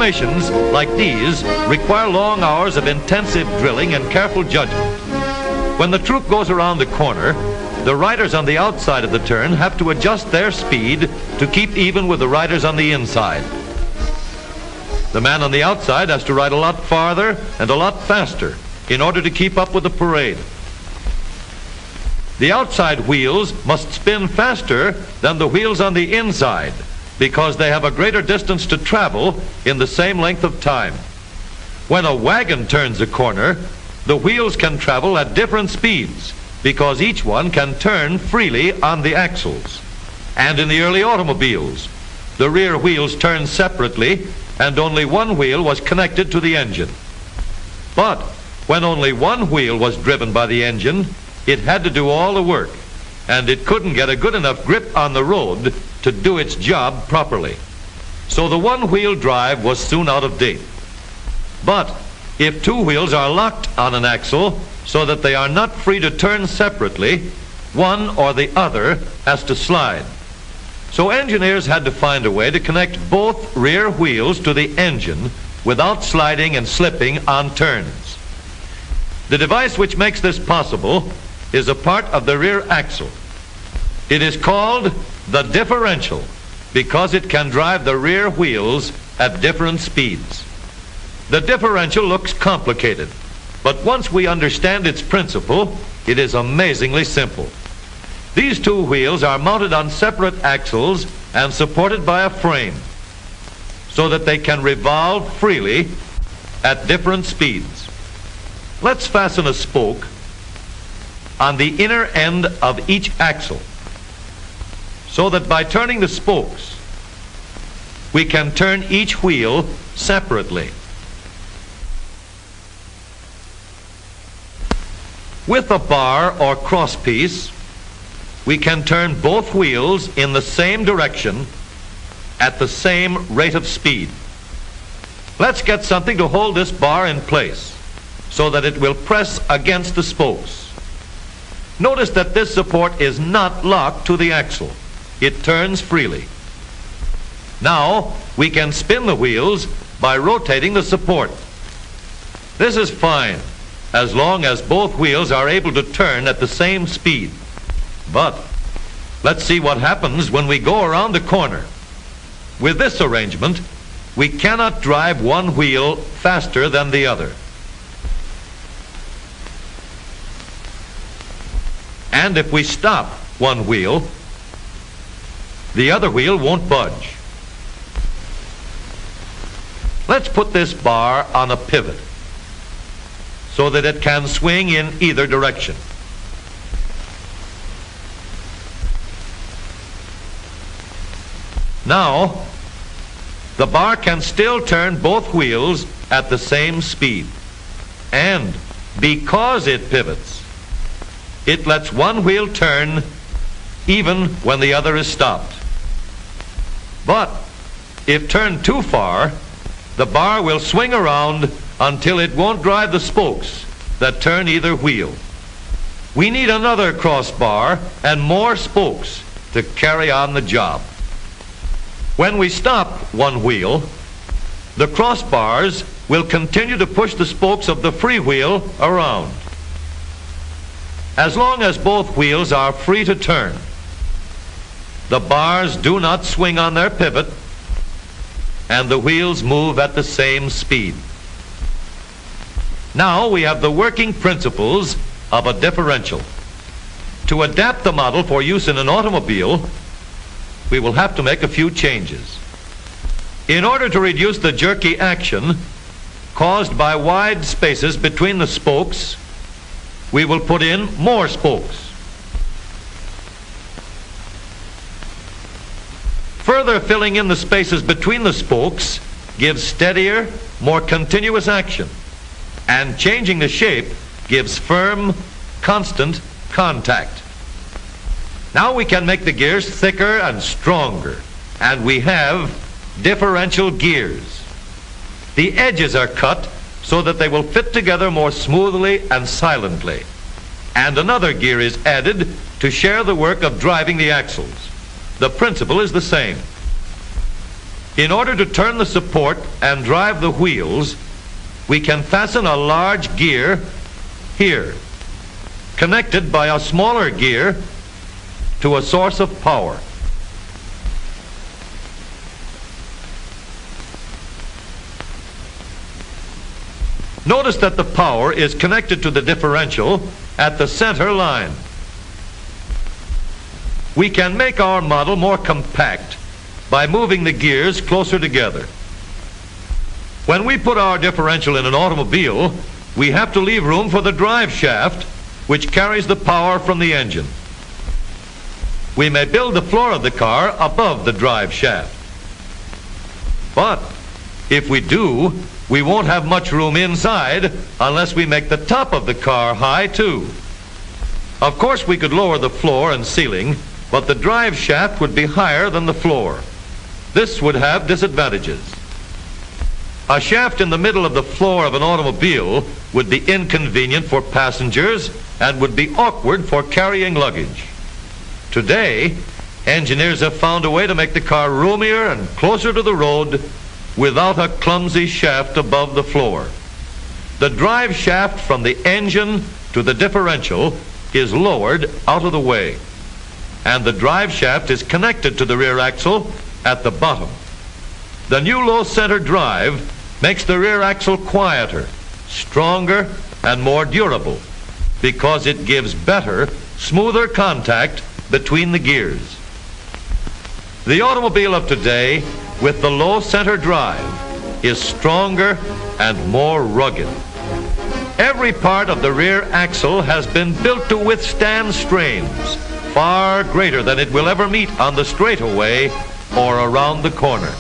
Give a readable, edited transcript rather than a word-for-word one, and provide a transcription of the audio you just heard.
Operations like these require long hours of intensive drilling and careful judgment. When the troop goes around the corner, the riders on the outside of the turn have to adjust their speed to keep even with the riders on the inside. The man on the outside has to ride a lot farther and a lot faster in order to keep up with the parade. The outside wheels must spin faster than the wheels on the inside because they have a greater distance to travel in the same length of time. When a wagon turns a corner, the wheels can travel at different speeds because each one can turn freely on the axles. And in the early automobiles, the rear wheels turned separately and only one wheel was connected to the engine. But when only one wheel was driven by the engine, it had to do all the work, and it couldn't get a good enough grip on the road to do its job properly. So the one-wheel drive was soon out of date. But if two wheels are locked on an axle so that they are not free to turn separately, one or the other has to slide. So engineers had to find a way to connect both rear wheels to the engine without sliding and slipping on turns. The device which makes this possible is a part of the rear axle. It is called the differential because it can drive the rear wheels at different speeds. The differential looks complicated, but once we understand its principle, it is amazingly simple. These two wheels are mounted on separate axles and supported by a frame so that they can revolve freely at different speeds. Let's fasten a spoke on the inner end of each axle so that by turning the spokes, we can turn each wheel separately. With a bar or crosspiece, we can turn both wheels in the same direction at the same rate of speed. Let's get something to hold this bar in place so that it will press against the spokes. Notice that this support is not locked to the axle. It turns freely. Now we can spin the wheels by rotating the support. This is fine as long as both wheels are able to turn at the same speed. But let's see what happens when we go around the corner. With this arrangement, we cannot drive one wheel faster than the other. And if we stop one wheel, the other wheel won't budge. Let's put this bar on a pivot so that it can swing in either direction. Now, the bar can still turn both wheels at the same speed. And because it pivots, it lets one wheel turn even when the other is stopped. But if turned too far, the bar will swing around until it won't drive the spokes that turn either wheel. We need another crossbar and more spokes to carry on the job. When we stop one wheel, the crossbars will continue to push the spokes of the free wheel around. As long as both wheels are free to turn, the bars do not swing on their pivot and the wheels move at the same speed. Now we have the working principles of a differential. To adapt the model for use in an automobile, we will have to make a few changes. In order to reduce the jerky action caused by wide spaces between the spokes, we will put in more spokes. Further filling in the spaces between the spokes gives steadier, more continuous action, and changing the shape gives firm, constant contact. Now we can make the gears thicker and stronger, and we have differential gears. The edges are cut so that they will fit together more smoothly and silently, and another gear is added to share the work of driving the axles. The principle is the same. In order to turn the support and drive the wheels, we can fasten a large gear here, connected by a smaller gear to a source of power. Notice that the power is connected to the differential at the center line. We can make our model more compact by moving the gears closer together. When we put our differential in an automobile, we have to leave room for the drive shaft, which carries the power from the engine. We may build the floor of the car above the drive shaft. But if we do, we won't have much room inside unless we make the top of the car high too. Of course, we could lower the floor and ceiling, but the drive shaft would be higher than the floor. This would have disadvantages. A shaft in the middle of the floor of an automobile would be inconvenient for passengers and would be awkward for carrying luggage. Today, engineers have found a way to make the car roomier and closer to the road without a clumsy shaft above the floor. The drive shaft from the engine to the differential is lowered out of the way, and the drive shaft is connected to the rear axle at the bottom. The new low center drive makes the rear axle quieter, stronger, and more durable because it gives better, smoother contact between the gears. The automobile of today with the low center drive is stronger and more rugged. Every part of the rear axle has been built to withstand strains far greater than it will ever meet on the straightaway or around the corner.